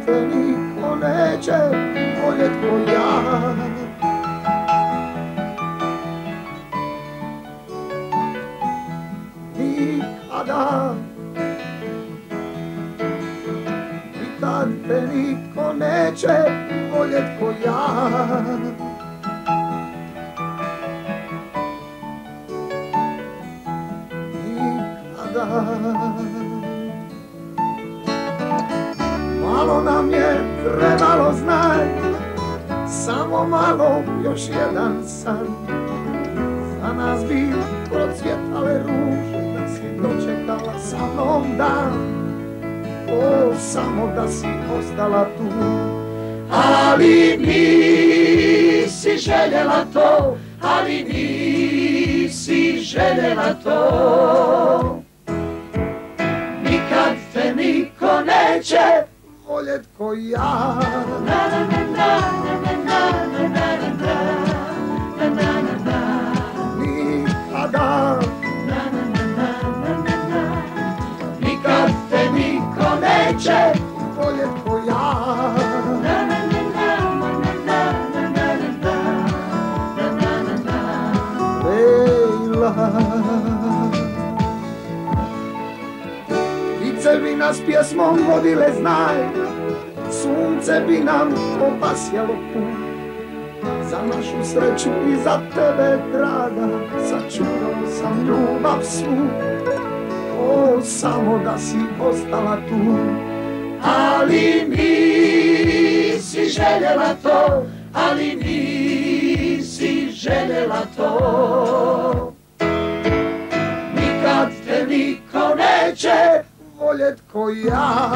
te niko neće voljet ko ja. Nikada, nikad te niko neće voljet ko ja. Nikada. Malo nam je trebalo, znaj, samo malo, još jedan san. Za nas bi procvjetale ruže, da si dočekala sa mnom dan. O, samo da si ostala tu. Ali nisi željela to, ali nisi željela to. Nikad te niko neće voljet ko ja. Nikada, nikad te niko neće voljet ko ja. Lejla, ptice bi nas pjesmom vodile, znaj, sunce bi nam opasjelo put. Za našu sreću i za tebe, draga, sačuvao sam ljubav svu. O, samo da si ostala tu. Ali nisi željela to, ali nisi željela to. Nikad te niko neće voljet ko ja.